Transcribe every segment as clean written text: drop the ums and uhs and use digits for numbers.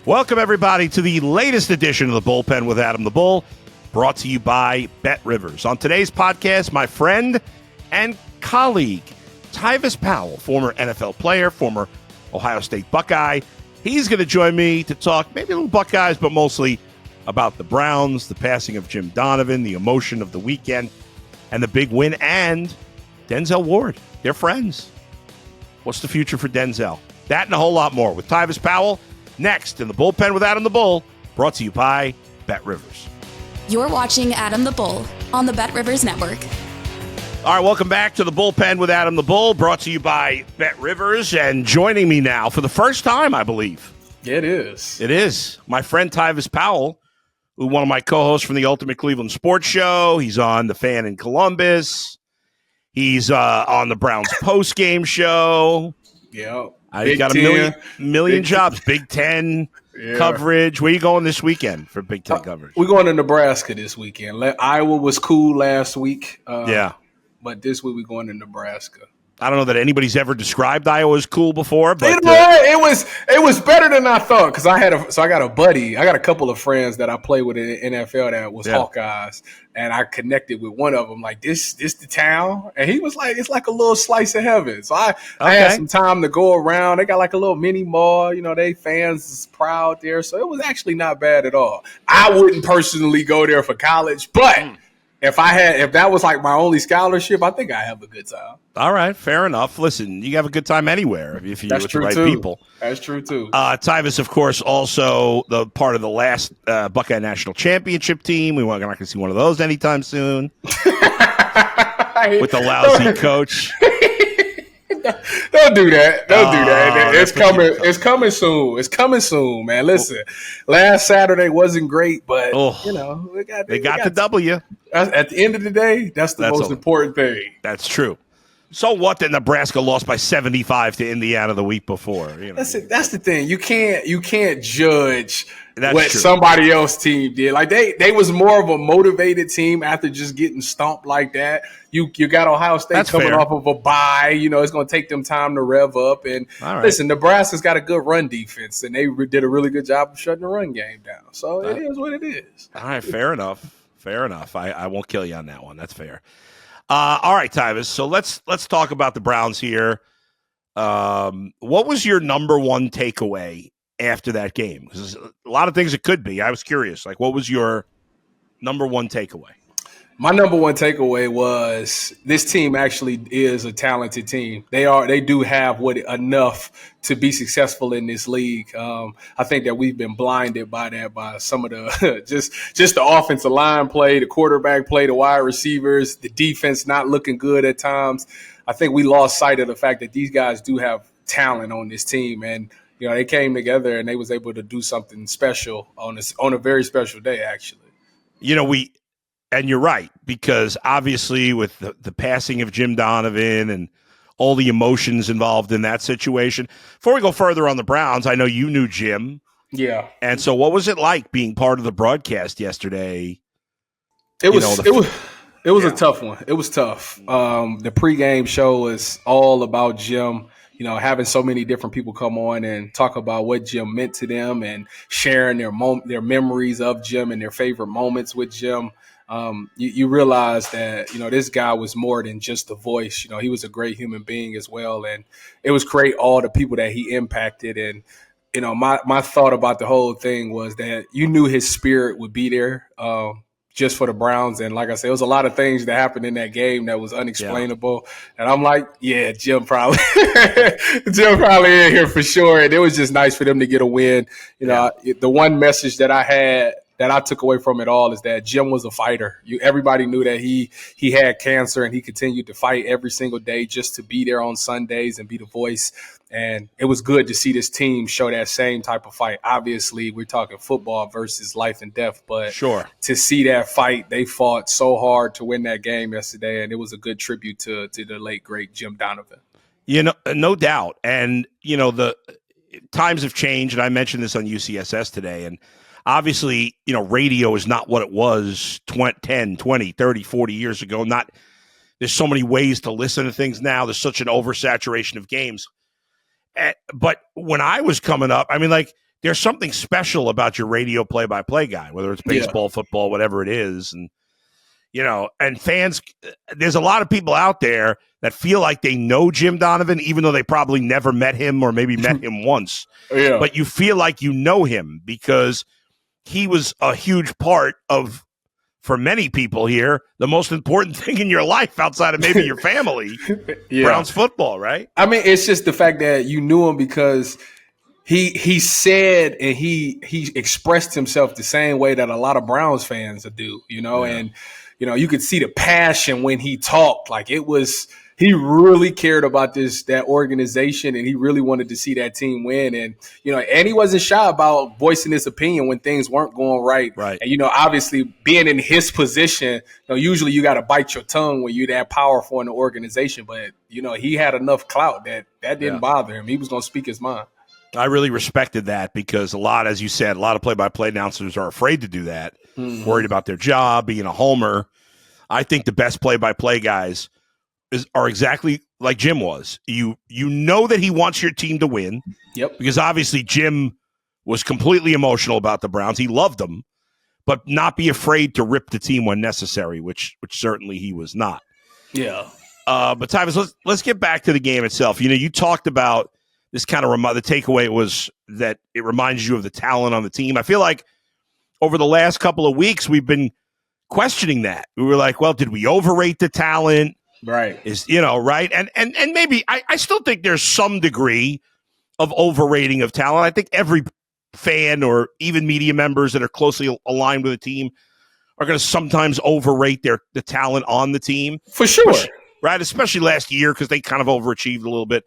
Welcome, everybody, to the latest edition of the Bullpen with Adam the Bull, brought to you by BetRivers. On today's podcast, my friend and colleague, Tyvis Powell, former NFL player, former Ohio State Buckeye. He's going to join me to talk maybe a little Buckeyes, but mostly about the Browns, the passing of Jim Donovan, the emotion of the weekend, and the big win, and Denzel Ward. They're friends. What's the future for Denzel? That and a whole lot more with Tyvis Powell next in the Bullpen with Adam the Bull, brought to you by BetRivers. You're watching Adam the Bull on the BetRivers Network. All right, welcome back to the Bullpen with Adam the Bull, brought to you by BetRivers. And joining me now for the first time, I believe. It is. It is. My friend Tyvis Powell, who one of my co-hosts from the Ultimate Cleveland Sports Show. He's on The Fan in Columbus. He's on the Browns post-game show. Yeah. I've got a million jobs. Big Ten coverage. Where are you going this weekend for Big Ten coverage? We're going to Nebraska this weekend. Iowa was cool last week. But this week we're going to Nebraska. I don't know that anybody's ever described Iowa as cool before, but it was better than I thought because I got a buddy. I got a couple of friends that I play with in the NFL that was Hawkeyes, and I connected with one of them. Like this the town, and he was like, it's like a little slice of heaven. So I had some time to go around. They got like a little mini mall. You know, they fans is proud there, so it was actually not bad at all. I wouldn't personally go there for college, but. If that was like my only scholarship, I think I have a good time. All right, fair enough. Listen, you have a good time anywhere if you're with the right people. That's true too. Tyvis, of course, also the part of the last Buckeye National Championship team. We're not going to see one of those anytime soon. With the lousy coach. Don't do that. Don't do that. It's coming. It's coming soon. It's coming soon, man. Listen, last Saturday wasn't great, but they got the W. At the end of the day, that's the most important thing. That's true. So what? That Nebraska lost by 75 to Indiana the week before. That's the thing. You can't judge what true. Somebody else team did. Like they was more of a motivated team after just getting stomped like that. You got Ohio State coming off of a bye. It's going to take them time to rev up. And listen, Nebraska's got a good run defense, and they did a really good job of shutting the run game down. So it is what it is. All right, fair enough. Fair enough. I won't kill you on that one. That's fair. All right, Tyvis. So let's talk about the Browns here. What was your number one takeaway after that game? Because there's a lot of things it could be. I was curious. Like, what was your number one takeaway? My number one takeaway was this team actually is a talented team. They do have enough to be successful in this league. I think that we've been blinded by that, by some of the just the offensive line play, the quarterback play, the wide receivers, the defense not looking good at times. I think we lost sight of the fact that these guys do have talent on this team, and they came together and they was able to do something special on a very special day, actually. And you're right, because obviously with the passing of Jim Donovan and all the emotions involved in that situation. Before we go further on the Browns, I know you knew Jim. Yeah. And so what was it like being part of the broadcast yesterday? It was a tough one. It was tough. The pregame show was all about Jim. Having so many different people come on and talk about what Jim meant to them and sharing their memories of Jim and their favorite moments with Jim. You realize that, this guy was more than just a voice. He was a great human being as well. And it was great, all the people that he impacted. And, my thought about the whole thing was that you knew his spirit would be there just for the Browns. And like I said, it was a lot of things that happened in that game that was unexplainable. Yeah. And I'm like, Jim probably in here for sure. And it was just nice for them to get a win. The one message that I took away from it all is that Jim was a fighter. Everybody knew that he had cancer, and he continued to fight every single day just to be there on Sundays and be the voice. And it was good to see this team show that same type of fight. Obviously, we're talking football versus life and death, but to see that fight, they fought so hard to win that game yesterday, and it was a good tribute to the late, great Jim Donovan. No doubt. And, the times have changed, and I mentioned this on UCSS today, and obviously, radio is not what it was 10, 20, 30, 40 years ago. There's so many ways to listen to things now. There's such an oversaturation of games. But when I was coming up, there's something special about your radio play-by-play guy, whether it's baseball, football, whatever it is. And, and fans, there's a lot of people out there that feel like they know Jim Donovan, even though they probably never met him or maybe met him once. Yeah. But you feel like you know him because he was a huge part of, for many people here, the most important thing in your life outside of maybe your family, Browns football, right? I mean, it's just the fact that you knew him because he said and he expressed himself the same way that a lot of Browns fans do, and you could see the passion when he talked. Like he really cared about that organization, and he really wanted to see that team win. And and he wasn't shy about voicing his opinion when things weren't going right. Right. And obviously being in his position, usually you got to bite your tongue when you're that powerful in the organization. But he had enough clout that didn't bother him. He was going to speak his mind. I really respected that because as you said, a lot of play-by-play announcers are afraid to do that, worried about their job, being a homer. I think the best play-by-play guys are exactly like Jim was. You know that he wants your team to win. Yep. Because obviously Jim was completely emotional about the Browns. He loved them, but not be afraid to rip the team when necessary, which certainly he was not. Yeah. But Tyvis, let's get back to the game itself. You talked about this kind of the takeaway was that it reminds you of the talent on the team. I feel like over the last couple of weeks, we've been questioning that. We were like, well, did we overrate the talent? Right. Right. And maybe I still think there's some degree of overrating of talent. I think every fan or even media members that are closely aligned with a team are going to sometimes overrate the talent on the team. For sure. Right. Especially last year because they kind of overachieved a little bit.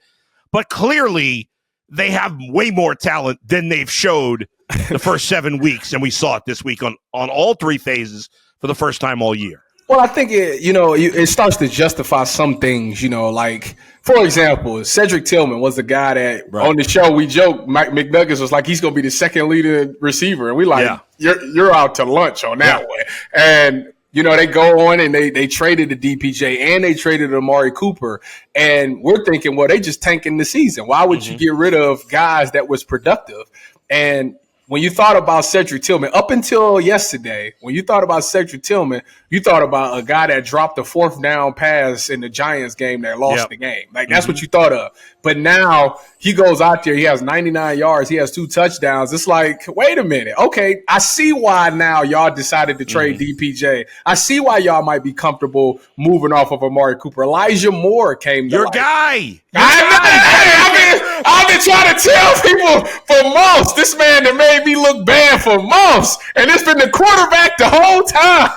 But clearly, they have way more talent than they've showed the first 7 weeks, and we saw it this week on all three phases for the first time all year. Well, I think it starts to justify some things. Like for example, Cedric Tillman was the guy that on the show we joked. Mike McNuggets was like he's going to be the second leading receiver, and we you're out to lunch on that one. And they go on and they traded the DPJ and they traded Amari Cooper. And we're thinking, well, they just tanking the season. Why would you get rid of guys that was productive? And when you thought about Cedric Tillman, up until yesterday, when you thought about Cedric Tillman, you thought about a guy that dropped a fourth down pass in the Giants game that lost the game. Like, that's what you thought of. But now he goes out there, he has 99 yards, he has 2 touchdowns. It's like, wait a minute. Okay, I see why now y'all decided to trade DPJ. I see why y'all might be comfortable moving off of Amari Cooper. Elijah Moore came to Your life. guy. I've been trying to tell people for months. This man that made me look bad for months, and it's been the quarterback the whole time.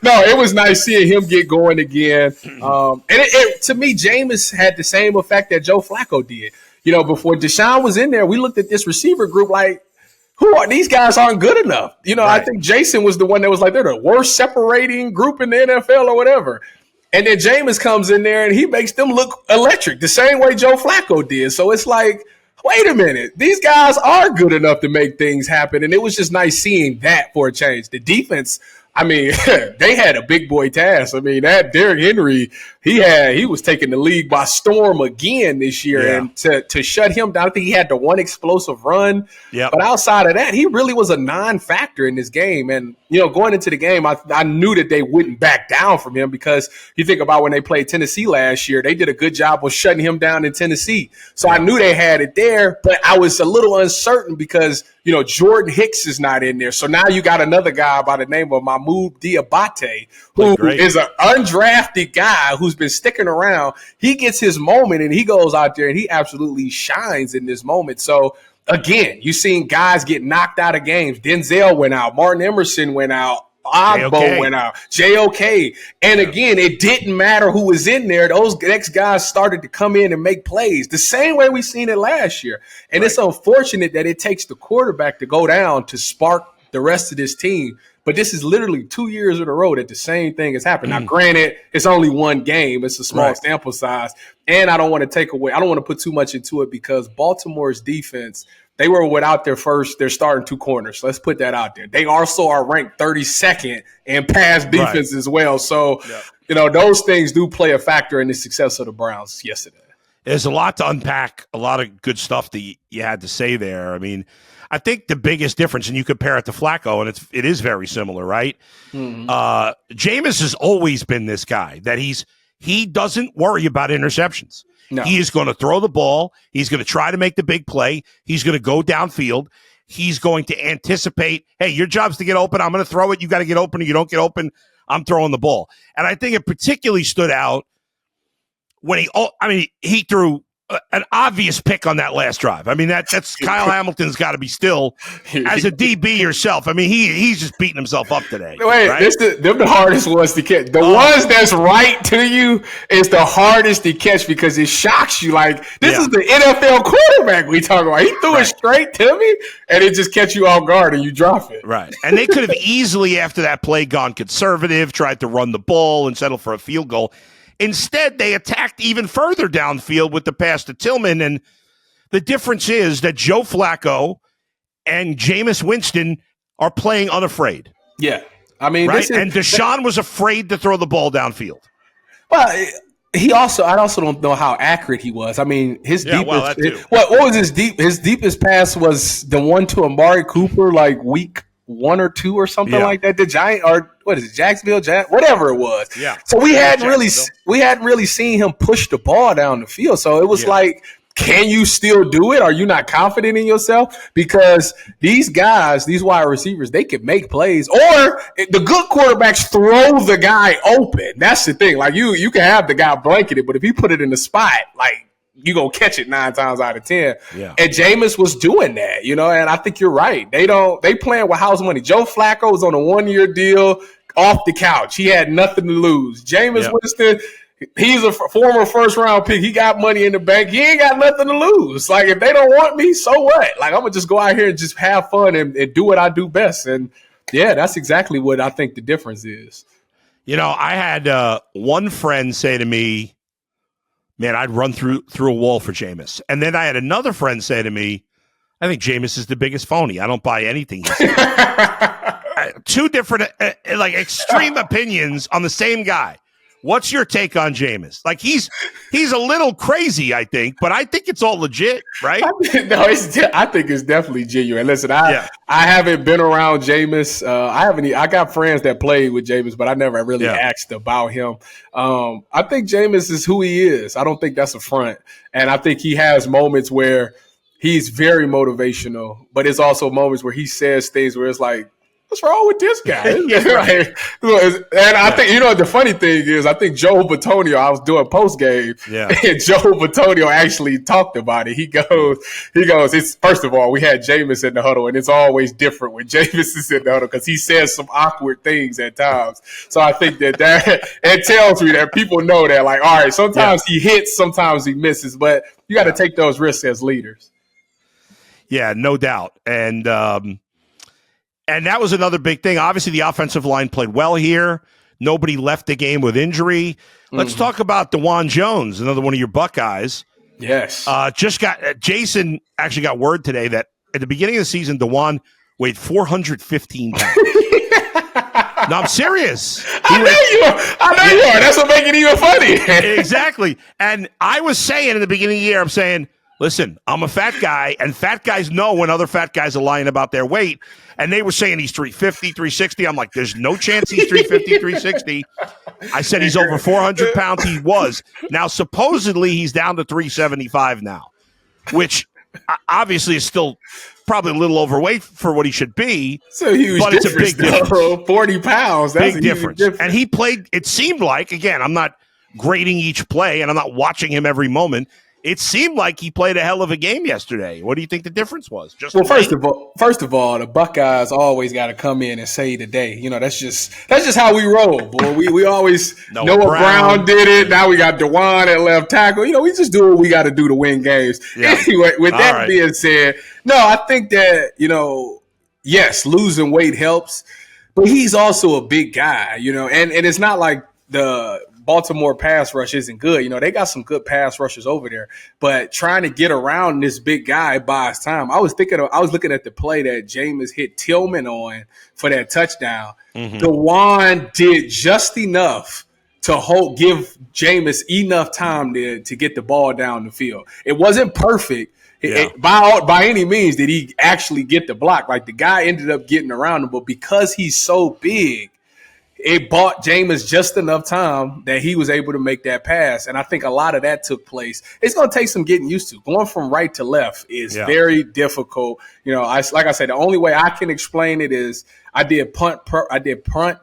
No, it was nice seeing him get going again. And to me, Jameis had the same effect that Joe Flacco did. Before Deshaun was in there, we looked at this receiver group like, who are these guys? Aren't good enough. Right. I think Jason was the one that was like, they're the worst separating group in the NFL or whatever. And then Jameis comes in there and he makes them look electric the same way Joe Flacco did. So it's like, wait a minute, these guys are good enough to make things happen. And it was just nice seeing that for a change. The defense, I mean, they had a big boy task. I mean, that Derrick Henry, he was taking the league by storm again this year. And to shut him down, I think he had the one explosive run. But outside of that, he really was a non-factor in this game. And, going into the game, I knew that they wouldn't back down from him because you think about when they played Tennessee last year, they did a good job of shutting him down in Tennessee. So I knew they had it there, but I was a little uncertain because, Jordan Hicks is not in there. So now you got another guy by the name of Mahmoud Diabate, who is an undrafted guy who's been sticking around. He gets his moment and he goes out there and he absolutely shines in this moment. So again, you've seen guys get knocked out of games. Denzel went out. Martin Emerson went out. Ogbo went out. JOK. And again, it didn't matter who was in there. Those next guys started to come in and make plays the same way we seen it last year. And it's unfortunate that it takes the quarterback to go down to spark the rest of this team. But this is literally 2 years in a row that the same thing has happened. Now, granted, it's only one game. It's a small sample size. And I don't want to put too much into it because Baltimore's defense, they were without their starting 2 corners. Let's put that out there. They also are ranked 32nd in pass defense as well. So, those things do play a factor in the success of the Browns yesterday. There's a lot to unpack, a lot of good stuff that you had to say there. I mean, I think the biggest difference, and you compare it to Flacco, and it is very similar, right? Mm-hmm. Jameis has always been this guy that he doesn't worry about interceptions. No. He is going to throw the ball. He's going to try to make the big play. He's going to go downfield. He's going to anticipate, hey, your job's to get open. I'm going to throw it. You got to get open. Or you don't get open, I'm throwing the ball. And I think it particularly stood out when he threw an obvious pick on that last drive. I mean, that's Kyle Hamilton's got to be still, as a DB yourself. I mean, he's just beating himself up today. Wait, right? Them the hardest ones to catch. The ones that's right to you is the hardest to catch because it shocks you. Like, this is the NFL quarterback we talking about. He threw it straight to me, and it just catch you off guard, and you drop it. Right. And they could have easily, after that play, gone conservative, tried to run the ball and settle for a field goal. Instead, they attacked even further downfield with the pass to Tillman, and the difference is that Joe Flacco and Jameis Winston are playing unafraid. Yeah. I mean, right? And Deshaun was afraid to throw the ball downfield. Well, I also don't know how accurate he was. I mean, his deepest what was his deepest pass was the one to Amari Cooper like week 1 or 2 or something like that. The Giant, or what is it, Jacksonville, whatever it was. Yeah. So we hadn't really seen him push the ball down the field. So it was like, can you still do it? Are you not confident in yourself? Because these guys, these wide receivers, they can make plays, or the good quarterbacks throw the guy open. That's the thing. Like you can have the guy blanketed, but if he put it in the spot, like, you gonna catch it 9 times out of 10. Yeah. And Jameis was doing that, and I think you're right. They playing with house money. Joe Flacco was on a 1-year deal off the couch. He had nothing to lose. Jameis Winston, he's a former first-round pick. He got money in the bank. He ain't got nothing to lose. Like, if they don't want me, so what? Like, I'm gonna just go out here and just have fun and do what I do best. And that's exactly what I think the difference is. I had one friend say to me, man, I'd run through a wall for Jameis. And then I had another friend say to me, I think Jameis is the biggest phony. I don't buy anything he says. Two different, extreme opinions on the same guy. What's your take on Jameis? Like, he's a little crazy, I think, but I think it's all legit, right? I think it's definitely genuine. Listen, I haven't been around Jameis. I got friends that played with Jameis, but I never really asked about him. I think Jameis is who he is. I don't think that's a front. And I think he has moments where he's very motivational, but it's also moments where he says things where it's like, what's wrong with this guy? And I think, the funny thing is, I think Joe Batonio, I was doing post game, and Joe Batonio actually talked about it. He goes, it's, first of all, we had Jameis in the huddle, and it's always different when Jameis is in the huddle because he says some awkward things at times. So I think that it tells me that people know that, like, all right, sometimes he hits, sometimes he misses, but you got to take those risks as leaders. Yeah, no doubt. And that was another big thing. Obviously, the offensive line played well here. Nobody left the game with injury. Let's talk about DeJuan Jones, another one of your Buckeyes. Yes. Jason actually got word today that at the beginning of the season, DeJuan weighed 415 pounds. No, I'm serious. I know you are. That's what makes it even funny. Exactly. And I was saying in the beginning of the year, I'm saying, listen, I'm a fat guy, and fat guys know when other fat guys are lying about their weight. And they were saying he's 350, 360. I'm like, there's no chance he's 350, 360. I said he's over 400 pounds. He was. Now, supposedly, he's down to 375 now, which obviously is still probably a little overweight for what he should be. It's a huge difference, it's a big difference. 40 pounds. That's big difference. And he played, it seemed like, again, I'm not grading each play, and I'm not watching him every moment. It seemed like he played a hell of a game yesterday. What do you think the difference was? First of all, the Buckeyes always got to come in and save the day. That's just how we roll, boy. We always Noah Brown did it. Now we got DeJuan at left tackle. We just do what we got to do to win games. Yeah. Anyway, with that being said, no, I think that yes, losing weight helps, but he's also a big guy. And it's not like the Baltimore pass rush isn't good. They got some good pass rushers over there, but trying to get around this big guy buys time. I was looking at the play that Jameis hit Tillman on for that touchdown. DeJuan did just enough to give Jameis enough time to get the ball down the field. It wasn't perfect. By any means did he actually get the block. Like, the guy ended up getting around him, but because he's so big, it bought Jameis just enough time that he was able to make that pass. And I think a lot of that took place. It's going to take some getting used to. Going from right to left is very difficult. Like I said, the only way I can explain it is I did punt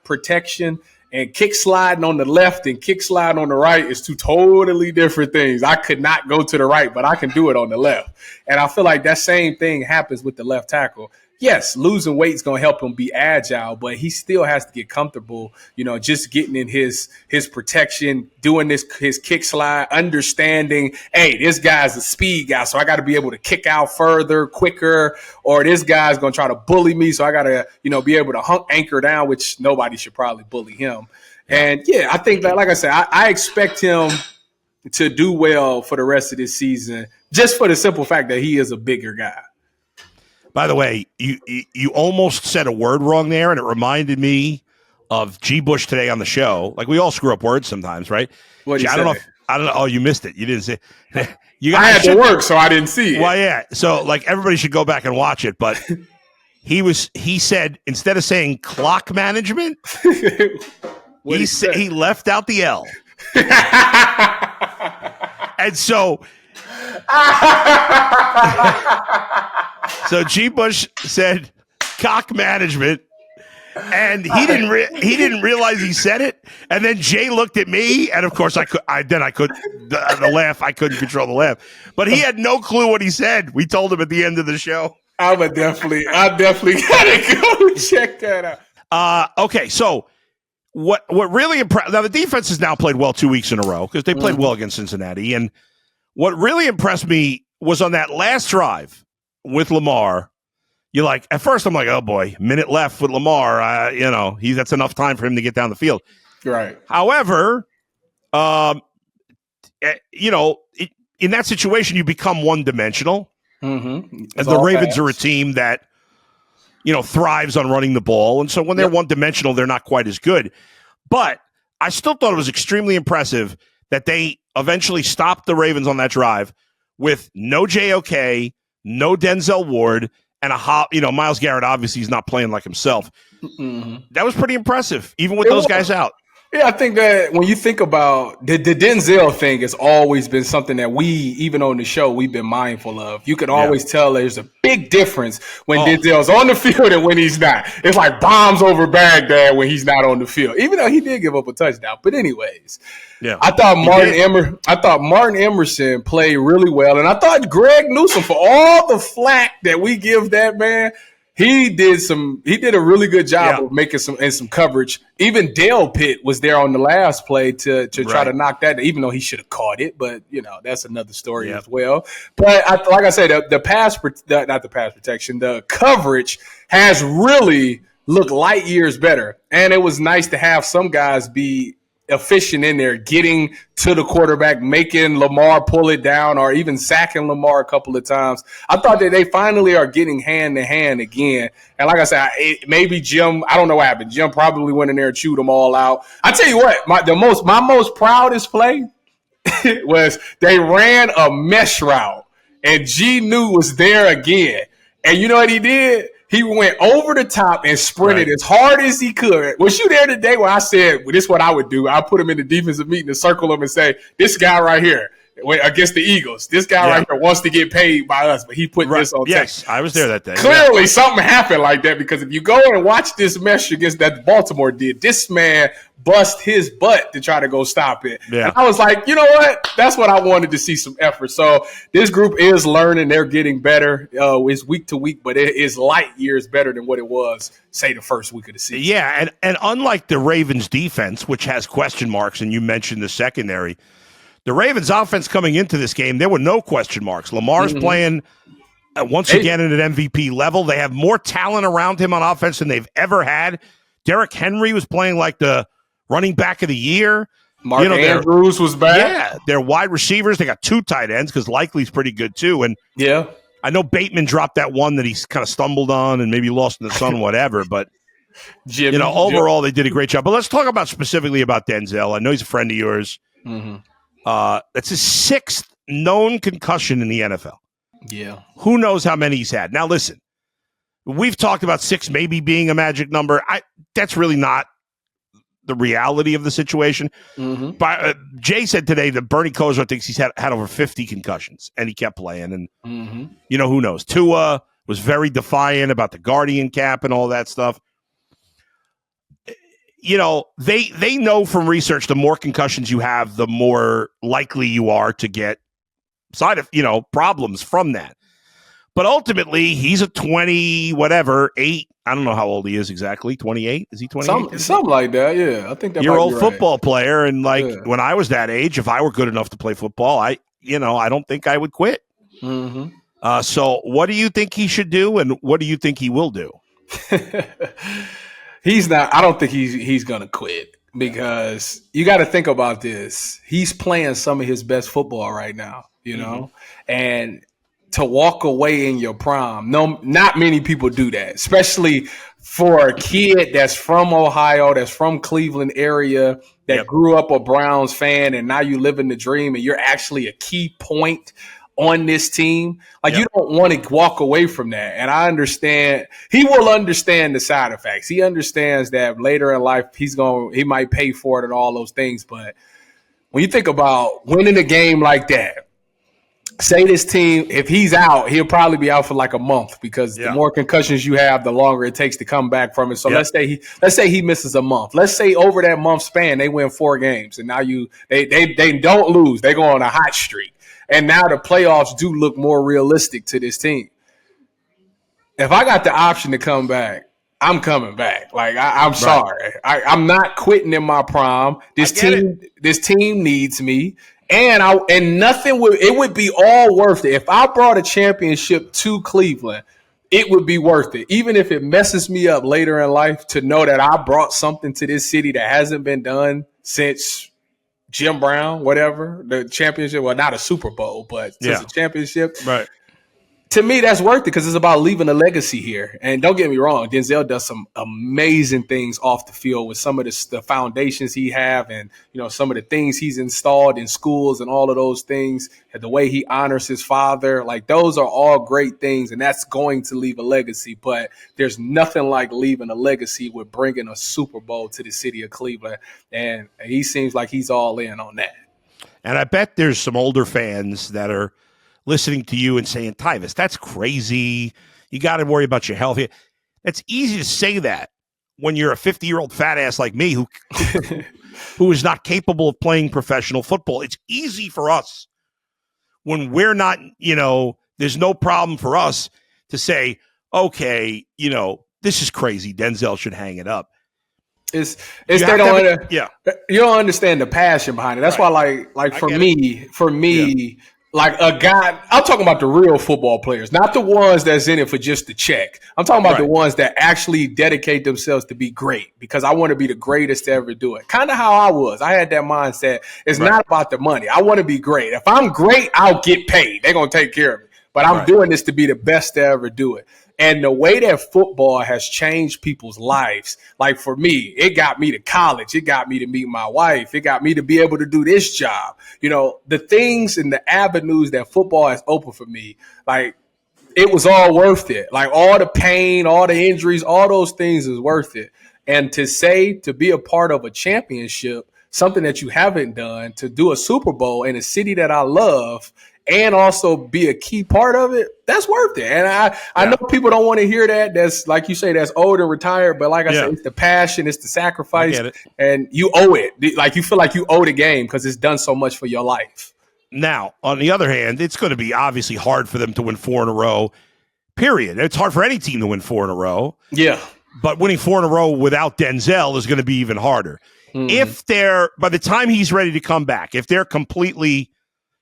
protection, and kick sliding on the left and kick sliding on the right is two totally different things. I could not go to the right, but I can do it on the left. And I feel like that same thing happens with the left tackle. Yes, losing weight is going to help him be agile, but he still has to get comfortable, just getting in his protection, doing his kick slide, understanding, hey, this guy's a speed guy, so I got to be able to kick out further, quicker, or this guy's going to try to bully me, so I got to, be able to anchor down, which nobody should probably bully him. And, I think that, like I said, I expect him to do well for the rest of this season, just for the simple fact that he is a bigger guy. By the way, you almost said a word wrong there, and it reminded me of G. Bush today on the show. Like, we all screw up words sometimes, right? What did you say? I don't know. Oh, you missed it. You didn't say. I had to work, so I didn't see it. Well, yeah. So, like, everybody should go back and watch it. But he said, instead of saying clock management, he left out the L. And so. So G. Bush said cock management, and he didn't realize he said it. And then Jay looked at me, and of course I couldn't control the laugh. But he had no clue what he said. We told him at the end of the show. I definitely gotta go check that out. Okay, so what really impressed? Now the defense has now played well 2 weeks in a row because they played well against Cincinnati, and what really impressed me was on that last drive with Lamar. You're like, at first I'm like, oh boy, minute left with Lamar. That's enough time for him to get down the field. Right. However, in that situation, you become one-dimensional. Mm-hmm. And the Ravens are a team that, thrives on running the ball. And so when they're one-dimensional, they're not quite as good. But I still thought it was extremely impressive that they eventually stopped the Ravens on that drive with no JOK, no Denzel Ward, and Myles Garrett. Obviously, he's not playing like himself. Mm-hmm. That was pretty impressive, even with those guys out. Yeah, I think that when you think about the Denzel thing, has always been something that we, even on the show, we've been mindful of. You can always tell there's a big difference when Denzel's on the field and when he's not. It's like bombs over Baghdad when he's not on the field, even though he did give up a touchdown. But anyways, I thought Martin Emerson played really well, and I thought Greg Newsome, for all the flack that we give that man, he did a really good job of making some coverage. Even Dale Pitt was there on the last play to try to knock that, even though he should have caught it. But that's another story as well. But like I said, the coverage has really looked light years better, and it was nice to have some guys be efficient in there, getting to the quarterback, making Lamar pull it down, or even sacking Lamar a couple of times. I thought that they finally are getting hand to hand again. And like I said, maybe Jim, I don't know what happened. Jim probably went in there and chewed them all out. I tell you what, my most proudest play was they ran a mesh route, and G New was there again. And you know what he did? He went over the top and sprinted as hard as he could. Was you there today when I said, well, this is what I would do? I put him in the defensive meeting and circle him and say, this guy right here against the Eagles, this guy right here wants to get paid by us, but he put this on tape. Yes, I was there that day. Clearly something happened like that, because if you go and watch this mesh against that Baltimore did, this man bust his butt to try to go stop it. Yeah. And I was like, you know what? That's what I wanted to see, some effort. So this group is learning. They're getting better. It's week to week, but it is light years better than what it was, say, the first week of the season. Yeah, and unlike the Ravens defense, which has question marks, and you mentioned the secondary, the Ravens offense coming into this game, there were no question marks. Lamar's playing once again at an MVP level. They have more talent around him on offense than they've ever had. Derrick Henry was playing like the running back of the year. Mark Andrews was back. Yeah, they're wide receivers. They got two tight ends because Likely's pretty good too. And yeah, I know Bateman dropped that one that he kind of stumbled on and maybe lost in the sun, whatever. But Jimmy, overall they did a great job. But let's talk about specifically about Denzel. I know he's a friend of yours. Mm-hmm. That's his 6th known concussion in the NFL. Yeah. Who knows how many he's had? Now, listen, we've talked about 6 maybe being a magic number. That's really not the reality of the situation. Mm-hmm. But Jay said today that Bernie Kosar thinks he's had over 50 concussions, and he kept playing. And, who knows? Tua was very defiant about the Guardian cap and all that stuff. They know from research the more concussions you have, the more likely you are to get problems from that. But ultimately, he's a 8. I don't know how old he is exactly. 28? Is he 28? Something like that, yeah. I think that Year-old right. football player. And when I was that age, if I were good enough to play football, I don't think I would quit. Mm-hmm. So what do you think he should do, and what do you think he will do? He's not. I don't think he's going to quit, because you got to think about this. He's playing some of his best football right now, and to walk away in your prime. No, not many people do that, especially for a kid that's from Ohio, that's from Cleveland area, that grew up a Browns fan, and now you live in the dream, and you're actually a key point on this team. You don't want to walk away from that. And I understand, he will understand the side effects. He understands that later in life he might pay for it and all those things. But when you think about winning a game like that, say this team, if he's out, he'll probably be out for like a month, because the more concussions you have, the longer it takes to come back from it. So let's say he misses a month. Let's say over that month span they win 4 games, and now they don't lose. They go on a hot streak. And now the playoffs do look more realistic to this team. If I got the option to come back, I'm coming back. I'm sorry. I'm not quitting in my prime. This team needs me. And it would be all worth it. If I brought a championship to Cleveland, it would be worth it. Even if it messes me up later in life, to know that I brought something to this city that hasn't been done since Jim Brown, whatever, the championship, well, not a Super Bowl, but just a championship. Right. To me, that's worth it, because it's about leaving a legacy here. And don't get me wrong, Denzel does some amazing things off the field with some of the foundations he have, and some of the things he's installed in schools and all of those things, and the way he honors his father. Those are all great things, and that's going to leave a legacy. But there's nothing like leaving a legacy with bringing a Super Bowl to the city of Cleveland, and he seems like he's all in on that. And I bet there's some older fans that are listening to you and saying, Tyvis, that's crazy. You got to worry about your health here. It's easy to say that when you're a 50-year-old fat ass like me who is not capable of playing professional football. It's easy for us when we're not, there's no problem for us to say, okay, this is crazy. Denzel should hang it up. It's they don't you don't understand the passion behind it. That's why for me, a guy, I'm talking about the real football players, not the ones that's in it for just the check. I'm talking about the ones that actually dedicate themselves to be great, because I want to be the greatest to ever do it. Kind of how I was. I had that mindset. It's not about the money. I want to be great. If I'm great, I'll get paid. They're going to take care of me. But I'm doing this to be the best to ever do it. And the way that football has changed people's lives, for me, it got me to college. It got me to meet my wife. It got me to be able to do this job. The things and the avenues that football has opened for me, it was all worth it. All the pain, all the injuries, all those things is worth it. And to be a part of a championship, something that you haven't done, to do a Super Bowl in a city that I love, and also be a key part of it, that's worth it. And I know people don't want to hear that. That's, like you say, that's old and retired. But like I said, it's the passion, it's the sacrifice, and you owe it. You feel like you owe the game because it's done so much for your life. Now, on the other hand, it's going to be obviously hard for them to win 4 in a row, period. It's hard for any team to win 4 in a row. Yeah. But winning 4 in a row without Denzel is going to be even harder. If by the time he's ready to come back, if they're completely...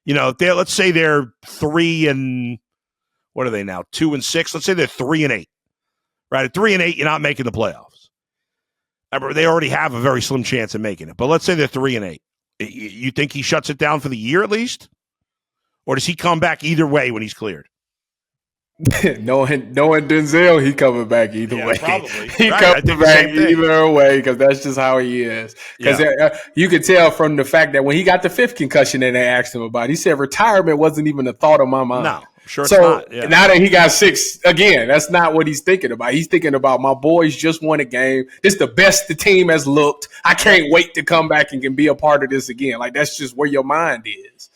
let's say they're 3 and what are they now? 2 and 6. Let's say they're 3 and 8. Right? At 3 and 8, you're not making the playoffs. They already have a very slim chance of making it. But let's say they're 3 and 8. You think he shuts it down for the year at least? Or does he come back either way when he's cleared? knowing Denzel, he coming back either way. Probably. He coming back either way because that's just how he is. Because you could tell from the fact that when he got the fifth concussion and they asked him about it, he said retirement wasn't even a thought on my mind. No, sure it's not. Yeah. Now that he got six, again, that's not what he's thinking about. He's thinking about my boys just won a game. This is the best the team has looked. I can't wait to come back and can be a part of this again. Like, that's just where your mind is.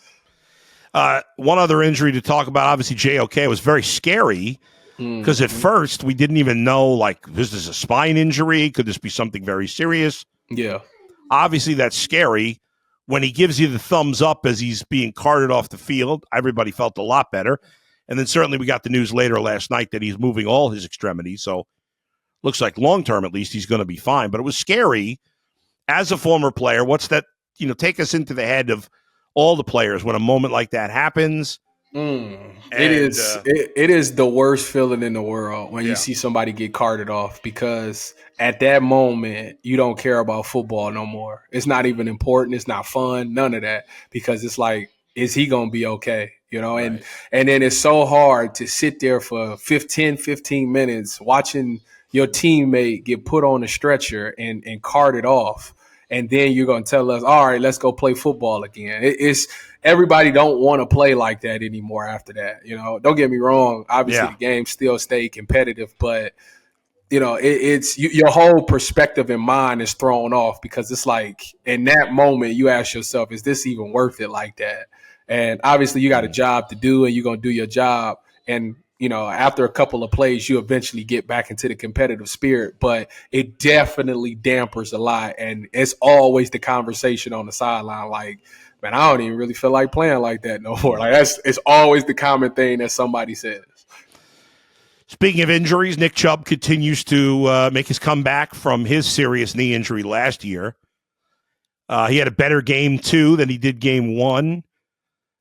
One other injury to talk about, obviously, JOK was very scary because at first we didn't even know, like, is this a spine injury? Could this be something very serious? Yeah. Obviously, that's scary. When he gives you the thumbs up as he's being carted off the field, everybody felt a lot better. And then certainly we got the news later last night that he's moving all his extremities. So looks like long-term, at least, he's going to be fine. But it was scary. As a former player, what's that, take us into the head of all the players when a moment like that happens. It is the worst feeling in the world when you see somebody get carted off, because at that moment you don't care about football no more. It's not even important. It's not fun. None of that, because it's like, is he going to be okay? Right. And then it's so hard to sit there for 15 minutes watching your teammate get put on a stretcher and carted off. And then you're going to tell us, all right, let's go play football again. It's everybody don't want to play like that anymore after that. Don't get me wrong. Obviously, the game still stay competitive, but it's your whole perspective and mind is thrown off, because it's like in that moment you ask yourself, is this even worth it like that? And obviously you got a job to do and you're going to do your job. And after a couple of plays, you eventually get back into the competitive spirit, but it definitely dampers a lot. And it's always the conversation on the sideline. Like, man, I don't even really feel like playing like that no more. Like, it's always the common thing that somebody says. Speaking of injuries, Nick Chubb continues to make his comeback from his serious knee injury last year. He had a better game 2 than he did game 1.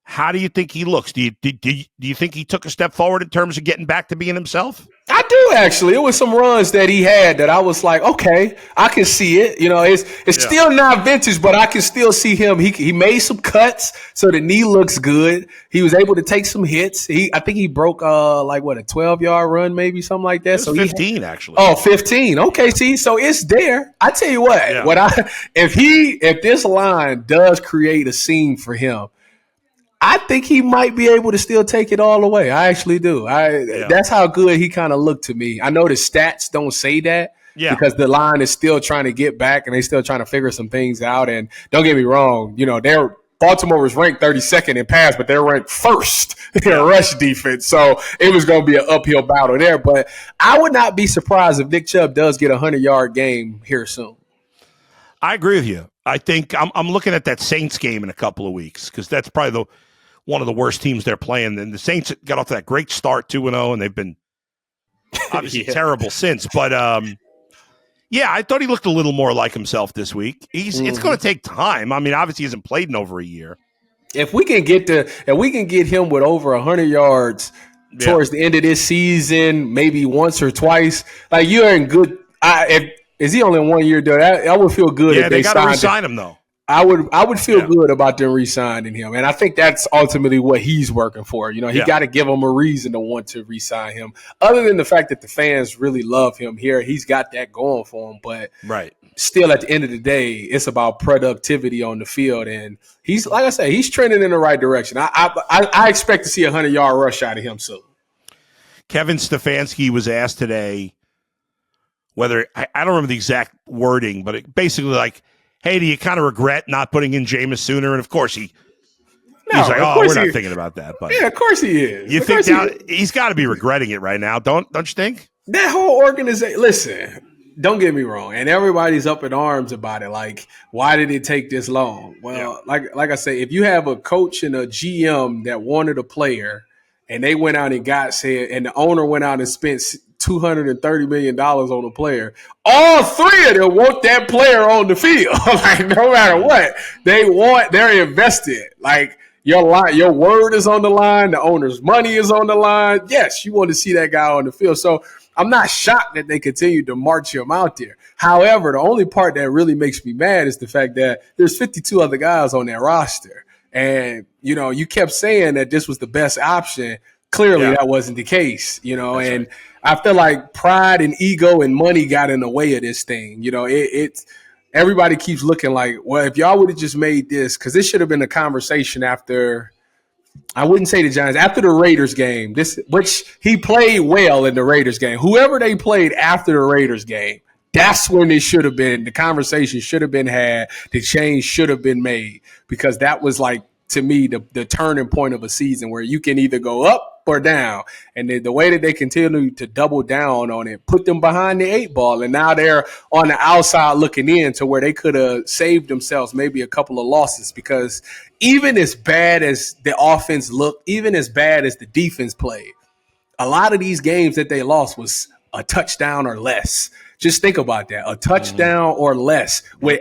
How do you think he looks? Do you think he took a step forward in terms of getting back to being himself? I do, actually. It was some runs that he had that I was like, okay, I can see it. It's still not vintage, but I can still see him. He made some cuts, so the knee looks good. He was able to take some hits. I think he broke a 12-yard run, maybe something like that. So 15 actually. Oh, 15. Okay, see, so it's there. I tell you what, if this line does create a scene for him, I think he might be able to still take it all away. I actually do. That's how good he kind of looked to me. I know the stats don't say that because the line is still trying to get back and they're still trying to figure some things out. And don't get me wrong, Baltimore was ranked 32nd in pass, but they're ranked first in rush defense. So it was going to be an uphill battle there. But I would not be surprised if Nick Chubb does get a 100-yard game here soon. I agree with you. I think I'm looking at that Saints game in a couple of weeks, because that's probably one of the worst teams they're playing. And the Saints got off to that great start, 2-0, and they've been obviously terrible since. But, I thought he looked a little more like himself this week. It's going to take time. I mean, obviously he hasn't played in over a year. If we can get him with over 100 yards towards the end of this season, maybe once or twice, like, you're in good is he only 1 year done? I would feel good if they got to re-sign him, though. I would feel good about them re-signing him. And I think that's ultimately what he's working for. He got to give them a reason to want to re-sign him. Other than the fact that the fans really love him here, he's got that going for him. But still, at the end of the day, it's about productivity on the field. And he's, like I said, he's trending in the right direction. I expect to see a 100-yard rush out of him soon. Kevin Stefanski was asked today whether – I don't remember the exact wording, but it basically like – hey, do you kind of regret not putting in Jameis sooner? And of course he's like, we're not thinking about that. But yeah, of course he is. You think he's got to be regretting it right now, don't you think? That whole organization. Listen, don't get me wrong, and everybody's up in arms about it. Like, why did it take this long? Well, like I say, if you have a coach and a GM that wanted a player, and they went out and and the owner went out and spent $230 million on a player, all three of them want that player on the field. Like, no matter what, they're invested. Like, your word is on the line, the owner's money is on the line. Yes, you want to see that guy on the field. So I'm not shocked that they continue to march him out there. However, the only part that really makes me mad is the fact that there's 52 other guys on that roster. And, you kept saying that this was the best option. clearly that wasn't the case, you know, and right. I feel like pride and ego and money got in the way of this thing. You know, it's everybody keeps looking like, well, if y'all would have just made this, because this should have been a conversation after, I wouldn't say the Giants, after the Raiders game, which he played well in the Raiders game. Whoever they played after the Raiders game, that's when it should have been, the conversation should have been had, the change should have been made, because that was like, to me, the turning point of a season where you can either go up or down. And the way that they continue to double down on it, put them behind the 8 ball. And now they're on the outside looking in to where they could have saved themselves maybe a couple of losses, because even as bad as the offense looked, even as bad as the defense played, a lot of these games that they lost was a touchdown or less. Just think about that. A touchdown or less with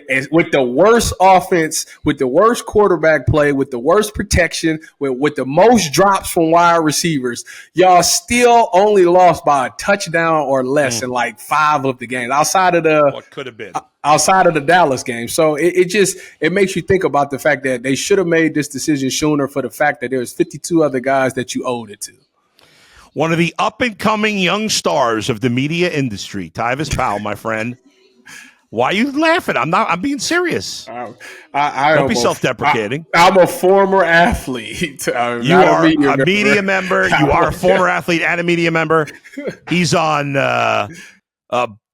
the worst offense, with the worst quarterback play, with the worst protection, with the most drops from wide receivers. Y'all still only lost by a touchdown or less in like 5 of the games outside of the what could have been outside of the Dallas game. So it makes you think about the fact that they should have made this decision sooner, for the fact that there's 52 other guys that you owed it to. One of the up-and-coming young stars of the media industry, Tyvis Powell, my friend. Why are you laughing? I'm being serious. Don't be self-deprecating. I'm a former athlete. You are a media member. You are a former athlete and a media member. He's on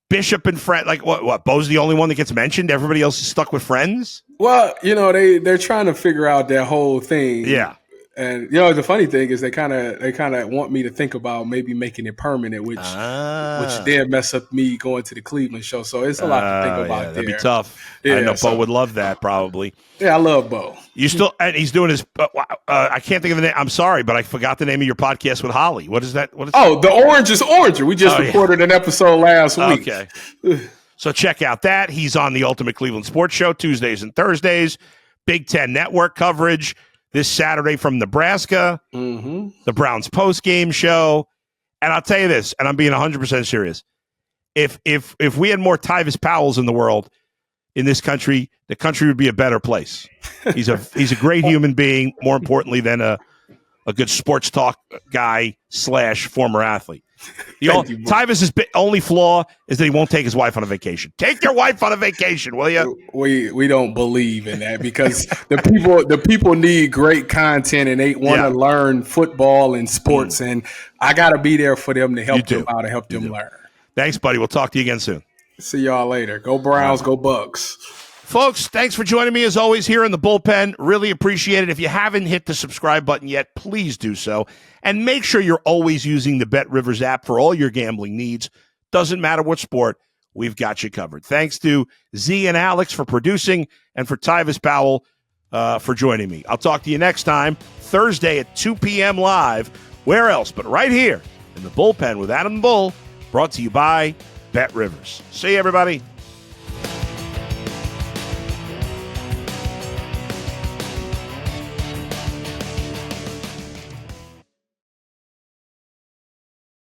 Bishop and Friends. Like, what? Bo's the only one that gets mentioned? Everybody else is stuck with Friends? Well, you know, they're trying to figure out that whole thing. Yeah. And, you know, the funny thing is they kind of want me to think about maybe making it permanent, which did mess up me going to the Cleveland show. So it's a lot to think about there. That'd be tough. Yeah, I know Bo would love that probably. Yeah, I love Bo. You still – and he's doing his I can't think of the name. I'm sorry, but I forgot the name of your podcast with Holly. What is that? The Orange is Oranger. We just recorded an episode last week. Okay. So check out that. He's on the Ultimate Cleveland Sports Show Tuesdays and Thursdays. Big Ten Network coverage. This Saturday from Nebraska, the Browns post-game show. And I'll tell you this, and I'm being 100% serious. If we had more Tyvis Powells in the world, in this country, the country would be a better place. He's a great human being, more importantly than a good sports talk guy / former athlete. Tyvis's only flaw is that he won't take his wife on a vacation. Take your wife on a vacation, will you? We don't believe in that, because the people need great content and they want to learn football and sports, and I got to be there for them to help them out and help them learn. Thanks, buddy. We'll talk to you again soon. See y'all later. Go Browns, go Bucks. Folks, thanks for joining me as always here in the bullpen. Really appreciate it. If you haven't hit the subscribe button yet, please do so. And make sure you're always using the BetRivers app for all your gambling needs. Doesn't matter what sport, we've got you covered. Thanks to Z and Alex for producing, and for Tyvis Powell for joining me. I'll talk to you next time, Thursday at 2 p.m. live. Where else but right here in the bullpen with Adam the Bull, brought to you by BetRivers. See you, everybody.